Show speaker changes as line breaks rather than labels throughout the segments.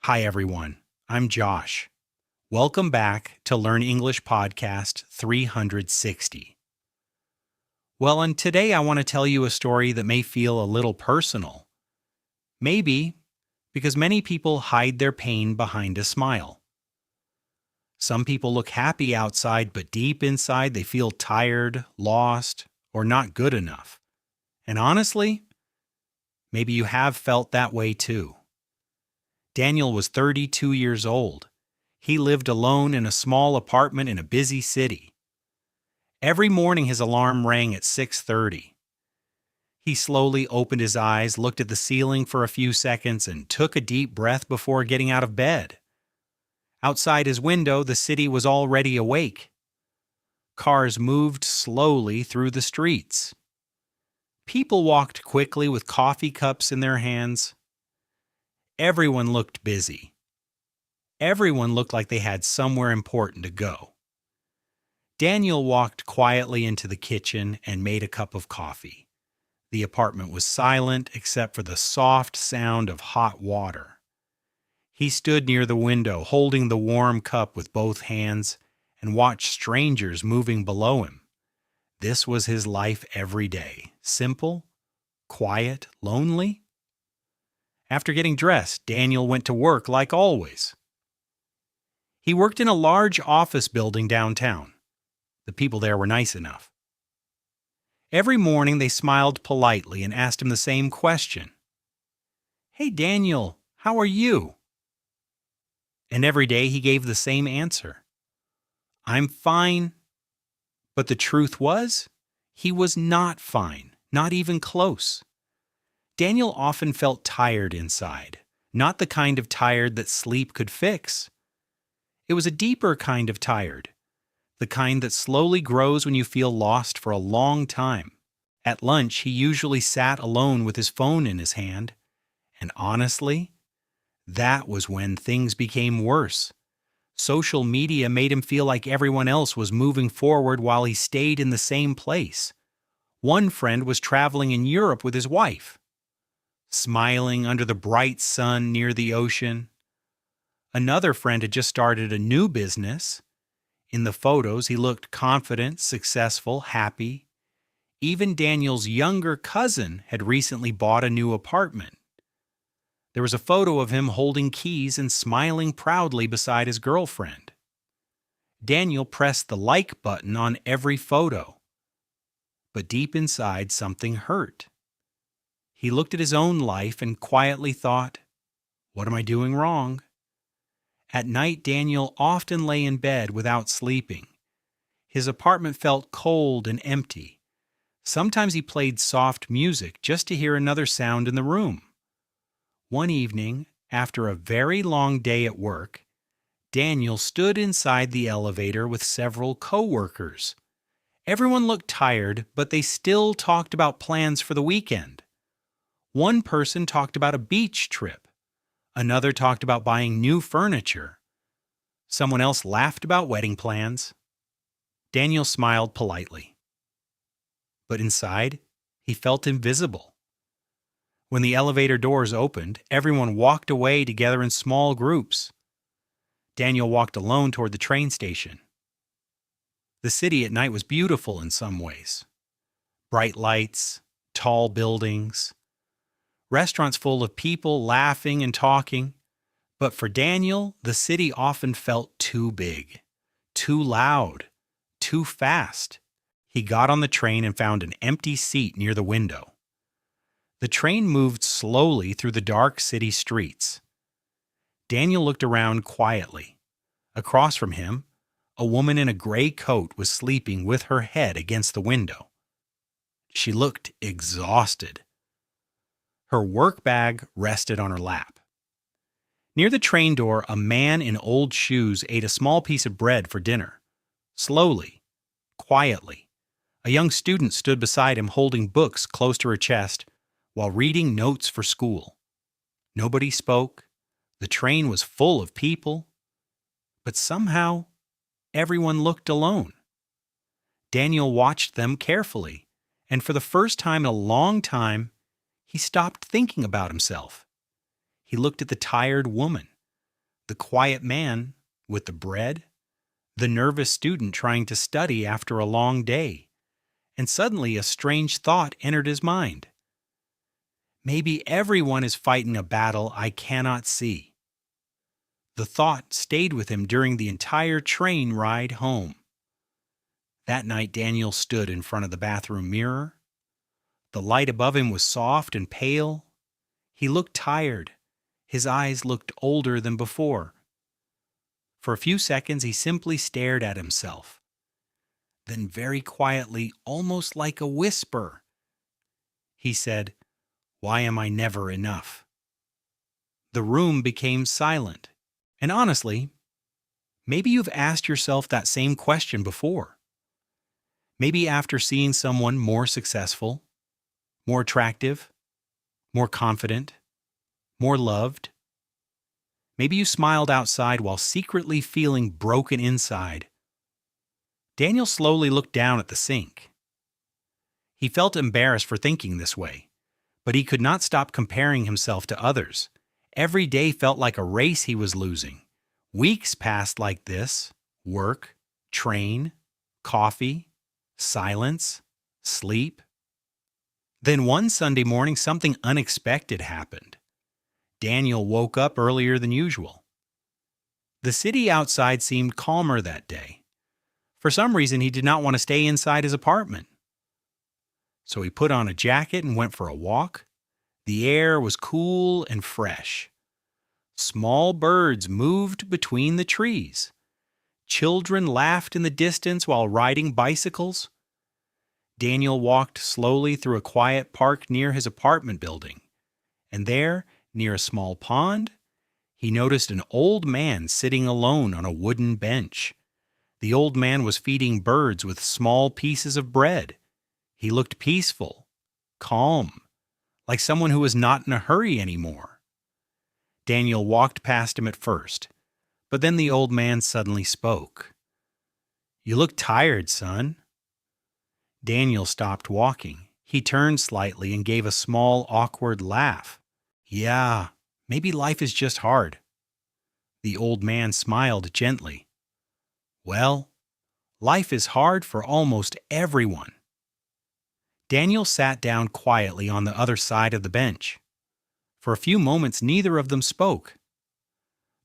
Hi, everyone. I'm Josh. Welcome back to Learn English Podcast 360. Well, and today I want to tell you a story that may feel a little personal. Maybe because many people hide their pain behind a smile. Some people look happy outside, but deep inside they feel tired, lost, or not good enough. And honestly, maybe you have felt that way too. Daniel was 32 years old. He lived alone in a small apartment in a busy city. Every morning his alarm rang at 6:30. He slowly opened his eyes, looked at the ceiling for a few seconds, and took a deep breath before getting out of bed. Outside his window, the city was already awake. Cars moved slowly through the streets. People walked quickly with coffee cups in their hands. Everyone looked busy. Everyone looked like they had somewhere important to go. Daniel walked quietly into the kitchen and made a cup of coffee. The apartment was silent except for the soft sound of hot water. He stood near the window, holding the warm cup with both hands, and watched strangers moving below him. This was his life every day. Simple, quiet, lonely. After getting dressed, Daniel went to work like always. He worked in a large office building downtown. The people there were nice enough. Every morning they smiled politely and asked him the same question. "Hey Daniel, how are you?" And every day he gave the same answer. "I'm fine." But the truth was, he was not fine, not even close. Daniel often felt tired inside, not the kind of tired that sleep could fix. It was a deeper kind of tired, the kind that slowly grows when you feel lost for a long time. At lunch, he usually sat alone with his phone in his hand, and honestly, that was when things became worse. Social media made him feel like everyone else was moving forward while he stayed in the same place. One friend was traveling in Europe with his wife, smiling under the bright sun near the ocean. Another friend had just started a new business. In the photos, he looked confident, successful, happy. Even Daniel's younger cousin had recently bought a new apartment. There was a photo of him holding keys and smiling proudly beside his girlfriend. Daniel pressed the like button on every photo. But deep inside, something hurt. He looked at his own life and quietly thought, "What am I doing wrong?" At night, Daniel often lay in bed without sleeping. His apartment felt cold and empty. Sometimes he played soft music just to hear another sound in the room. One evening, after a very long day at work, Daniel stood inside the elevator with several coworkers. Everyone looked tired, but they still talked about plans for the weekend. One person talked about a beach trip. Another talked about buying new furniture. Someone else laughed about wedding plans. Daniel smiled politely. But inside, he felt invisible. When the elevator doors opened, everyone walked away together in small groups. Daniel walked alone toward the train station. The city at night was beautiful in some ways. Bright lights, tall buildings, restaurants full of people laughing and talking. But for Daniel, the city often felt too big, too loud, too fast. He got on the train and found an empty seat near the window. The train moved slowly through the dark city streets. Daniel looked around quietly. Across from him, a woman in a gray coat was sleeping with her head against the window. She looked exhausted. Her work bag rested on her lap. Near the train door, a man in old shoes ate a small piece of bread for dinner. Slowly, quietly, a young student stood beside him holding books close to her chest while reading notes for school. Nobody spoke. The train was full of people. But somehow, everyone looked alone. Daniel watched them carefully, and for the first time in a long time, he stopped thinking about himself. He looked at the tired woman, the quiet man with the bread, the nervous student trying to study after a long day, and suddenly a strange thought entered his mind. Maybe everyone is fighting a battle I cannot see. The thought stayed with him during the entire train ride home. That night, Daniel stood in front of the bathroom mirror. The light above him was soft and pale. He looked tired. His eyes looked older than before. For a few seconds, he simply stared at himself. Then very quietly, almost like a whisper, he said, "Why am I never enough?" The room became silent. And honestly, maybe you've asked yourself that same question before. Maybe after seeing someone more successful, more attractive, more confident, more loved. Maybe you smiled outside while secretly feeling broken inside. Daniel slowly looked down at the sink. He felt embarrassed for thinking this way, but he could not stop comparing himself to others. Every day felt like a race he was losing. Weeks passed like this: work, train, coffee, silence, sleep. Then one Sunday morning, something unexpected happened. Daniel woke up earlier than usual. The city outside seemed calmer that day. For some reason, he did not want to stay inside his apartment. So he put on a jacket and went for a walk. The air was cool and fresh. Small birds moved between the trees. Children laughed in the distance while riding bicycles. Daniel walked slowly through a quiet park near his apartment building, and there, near a small pond, he noticed an old man sitting alone on a wooden bench. The old man was feeding birds with small pieces of bread. He looked peaceful, calm, like someone who was not in a hurry anymore. Daniel walked past him at first, but then the old man suddenly spoke. "You look tired, son." Daniel stopped walking. He turned slightly and gave a small, awkward laugh. "Yeah, maybe life is just hard." The old man smiled gently. "Well, life is hard for almost everyone." Daniel sat down quietly on the other side of the bench. For a few moments, neither of them spoke.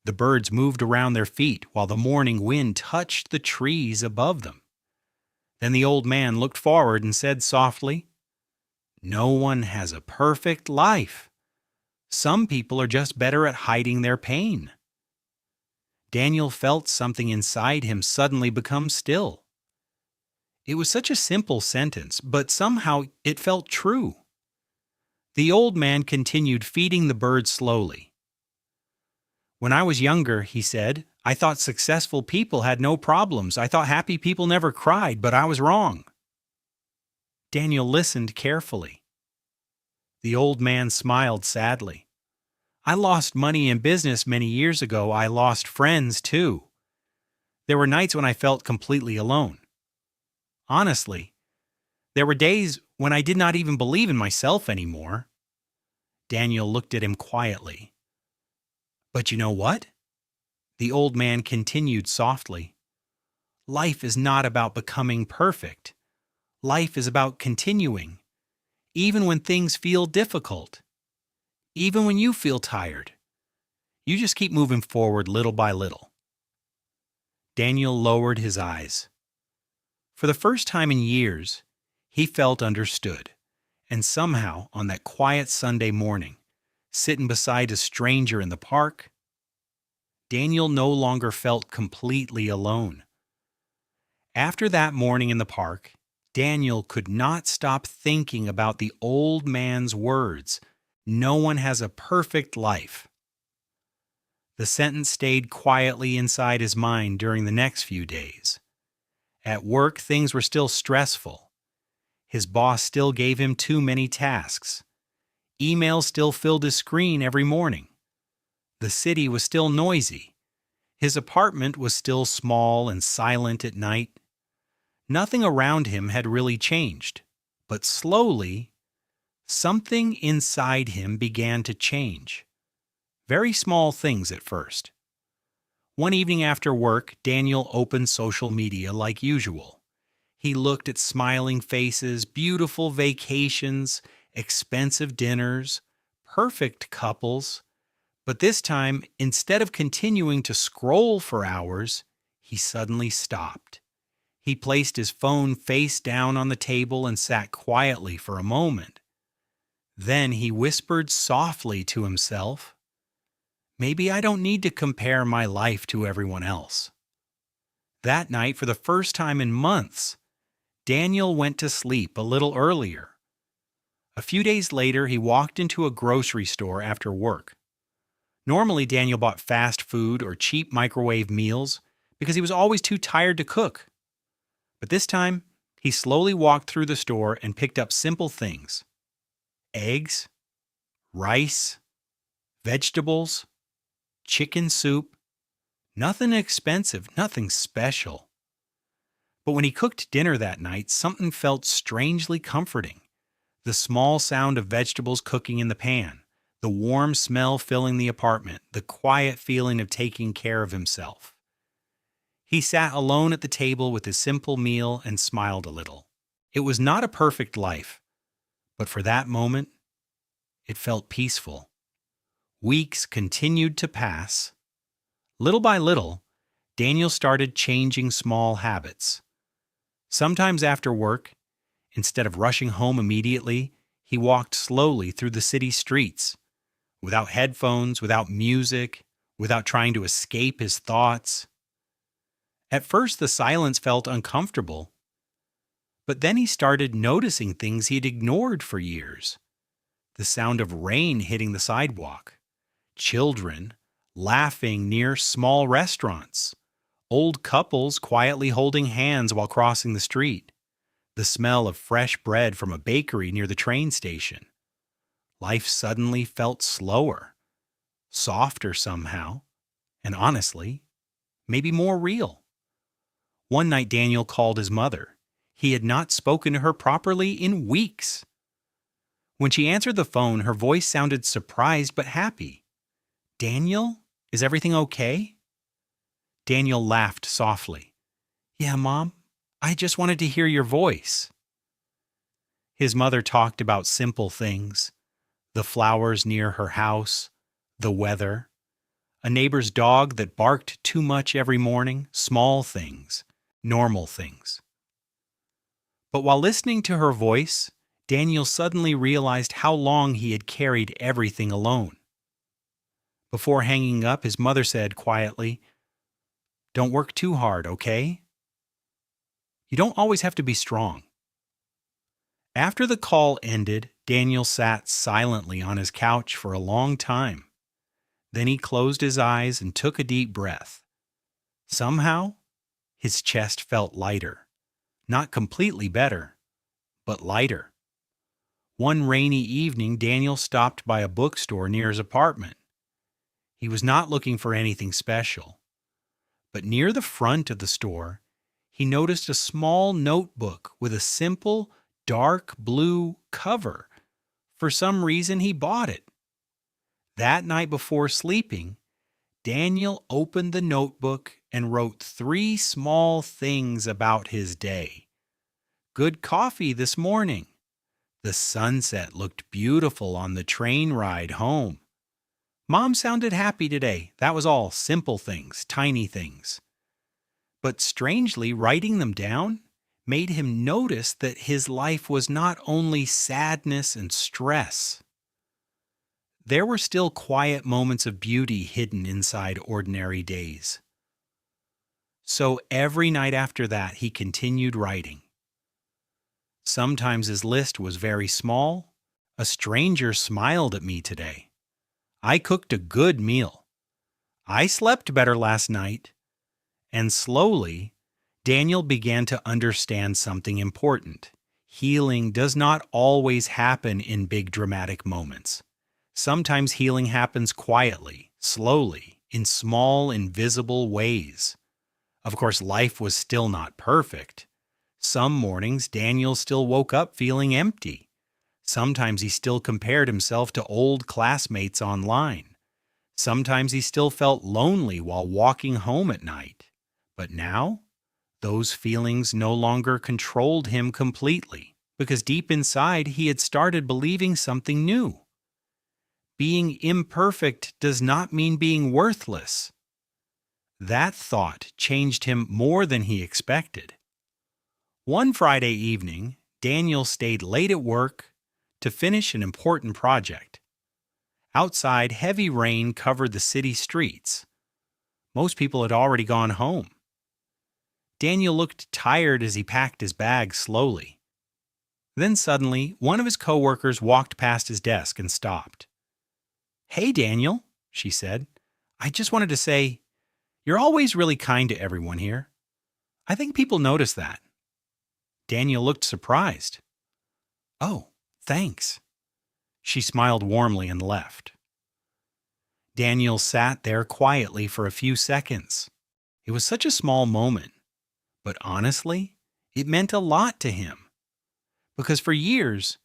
The birds moved around their feet while the morning wind touched the trees above them. Then the old man looked forward and said softly, "No one has a perfect life. Some people are just better at hiding their pain." Daniel felt something inside him suddenly become still. It was such a simple sentence, but somehow it felt true. The old man continued feeding the birds slowly. "When I was younger," he said, "I thought successful people had no problems. I thought happy people never cried, but I was wrong." Daniel listened carefully. The old man smiled sadly. "I lost money in business many years ago. I lost friends, too. There were nights when I felt completely alone. Honestly, there were days when I did not even believe in myself anymore." Daniel looked at him quietly. "But you know what?" The old man continued softly. "Life is not about becoming perfect. Life is about continuing, even when things feel difficult, even when you feel tired. You just keep moving forward little by little." Daniel lowered his eyes. For the first time in years, he felt understood, and somehow, on that quiet Sunday morning, sitting beside a stranger in the park, Daniel no longer felt completely alone. After that morning in the park, Daniel could not stop thinking about the old man's words, "No one has a perfect life." The sentence stayed quietly inside his mind during the next few days. At work, things were still stressful. His boss still gave him too many tasks. Emails still filled his screen every morning. The city was still noisy. His apartment was still small and silent at night. Nothing around him had really changed, but slowly, something inside him began to change. Very small things at first. One evening after work, Daniel opened social media like usual. He looked at smiling faces, beautiful vacations, expensive dinners, perfect couples. But this time, instead of continuing to scroll for hours, he suddenly stopped. He placed his phone face down on the table and sat quietly for a moment. Then he whispered softly to himself, "Maybe I don't need to compare my life to everyone else." That night, for the first time in months, Daniel went to sleep a little earlier. A few days later, he walked into a grocery store after work. Normally, Daniel bought fast food or cheap microwave meals because he was always too tired to cook. But this time, he slowly walked through the store and picked up simple things: eggs, rice, vegetables, chicken soup. Nothing expensive, nothing special. But when he cooked dinner that night, something felt strangely comforting. The small sound of vegetables cooking in the pan, the warm smell filling the apartment, the quiet feeling of taking care of himself. He sat alone at the table with his simple meal and smiled a little. It was not a perfect life, but for that moment, it felt peaceful. Weeks continued to pass. Little by little, Daniel started changing small habits. Sometimes after work, instead of rushing home immediately, he walked slowly through the city streets, without headphones, without music, without trying to escape his thoughts. At first, the silence felt uncomfortable, but then he started noticing things he had ignored for years. The sound of rain hitting the sidewalk, children laughing near small restaurants, old couples quietly holding hands while crossing the street, the smell of fresh bread from a bakery near the train station. Life suddenly felt slower, softer somehow, and honestly, maybe more real. One night, Daniel called his mother. He had not spoken to her properly in weeks. When she answered the phone, her voice sounded surprised but happy. "Daniel, is everything okay?" Daniel laughed softly. "Yeah, Mom, I just wanted to hear your voice." His mother talked about simple things: the flowers near her house, the weather, a neighbor's dog that barked too much every morning, small things, normal things. But while listening to her voice, Daniel suddenly realized how long he had carried everything alone. Before hanging up, his mother said quietly, "Don't work too hard, okay? You don't always have to be strong." After the call ended, Daniel sat silently on his couch for a long time. Then he closed his eyes and took a deep breath. Somehow, his chest felt lighter. Not completely better, but lighter. One rainy evening, Daniel stopped by a bookstore near his apartment. He was not looking for anything special, but near the front of the store, he noticed a small notebook with a simple, dark blue cover. For some reason, he bought it. That night before sleeping, Daniel opened the notebook and wrote 3 small things about his day. Good coffee this morning. The sunset looked beautiful on the train ride home. Mom sounded happy today. That was all simple things, tiny things. But strangely, writing them down made him notice that his life was not only sadness and stress. There were still quiet moments of beauty hidden inside ordinary days. So every night after that, he continued writing. Sometimes his list was very small. A stranger smiled at me today. I cooked a good meal. I slept better last night. And slowly, Daniel began to understand something important. Healing does not always happen in big dramatic moments. Sometimes healing happens quietly, slowly, in small, invisible ways. Of course, life was still not perfect. Some mornings, Daniel still woke up feeling empty. Sometimes he still compared himself to old classmates online. Sometimes he still felt lonely while walking home at night. But now, those feelings no longer controlled him completely, because deep inside he had started believing something new. Being imperfect does not mean being worthless. That thought changed him more than he expected. One Friday evening, Daniel stayed late at work to finish an important project. Outside, heavy rain covered the city streets. Most people had already gone home. Daniel looked tired as he packed his bag slowly. Then suddenly, one of his coworkers walked past his desk and stopped. "Hey, Daniel," she said. "I just wanted to say, you're always really kind to everyone here. I think people notice that." Daniel looked surprised. "Oh, thanks." She smiled warmly and left. Daniel sat there quietly for a few seconds. It was such a small moment, but honestly, it meant a lot to him. Because for years,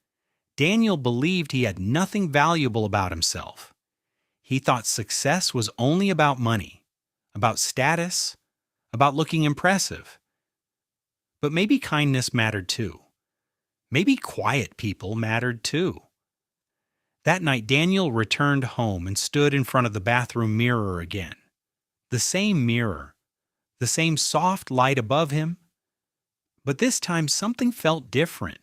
Daniel believed he had nothing valuable about himself. He thought success was only about money, about status, about looking impressive. But maybe kindness mattered too. Maybe quiet people mattered too. That night, Daniel returned home and stood in front of the bathroom mirror again. The same mirror, the same soft light above him, but this time something felt different.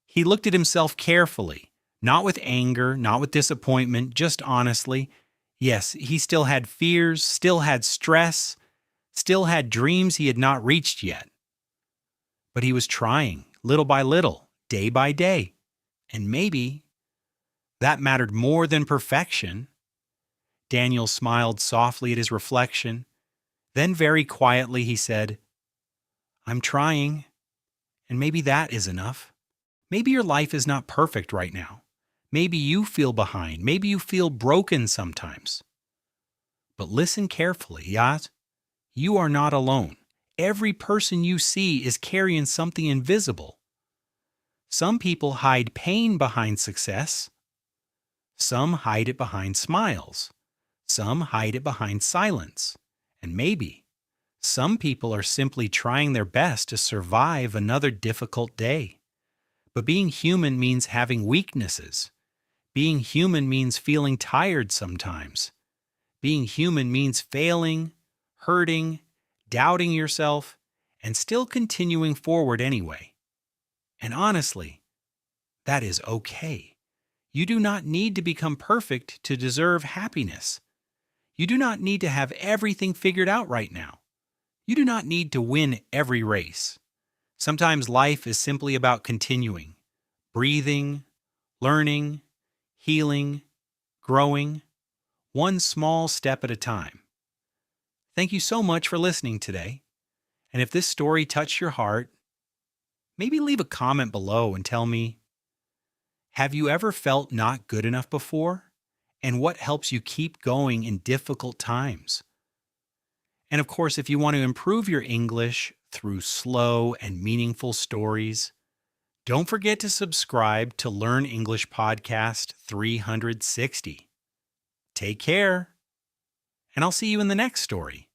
He looked at himself carefully, not with anger, not with disappointment, just honestly. Yes, he still had fears, still had stress, still had dreams he had not reached yet. But he was trying, little by little, day by day. And maybe that mattered more than perfection. Daniel smiled softly at his reflection. Then very quietly he said, "I'm trying, and maybe that is enough. Maybe your life is not perfect right now. Maybe you feel behind. Maybe you feel broken sometimes. But listen carefully, Yaz. You are not alone. Every person you see is carrying something invisible. Some people hide pain behind success. Some hide it behind smiles. Some hide it behind silence. And maybe some people are simply trying their best to survive another difficult day. But being human means having weaknesses. Being human means feeling tired sometimes. Being human means failing, hurting, doubting yourself, and still continuing forward anyway. And honestly, that is okay. You do not need to become perfect to deserve happiness. You do not need to have everything figured out right now. You do not need to win every race. Sometimes life is simply about continuing, breathing, learning, healing, growing, one small step at a time. Thank you so much for listening today. And if this story touched your heart, maybe leave a comment below and tell me, have you ever felt not good enough before? And what helps you keep going in difficult times? And of course, if you want to improve your English through slow and meaningful stories, don't forget to subscribe to Learn English Podcast 360. Take care, and I'll see you in the next story.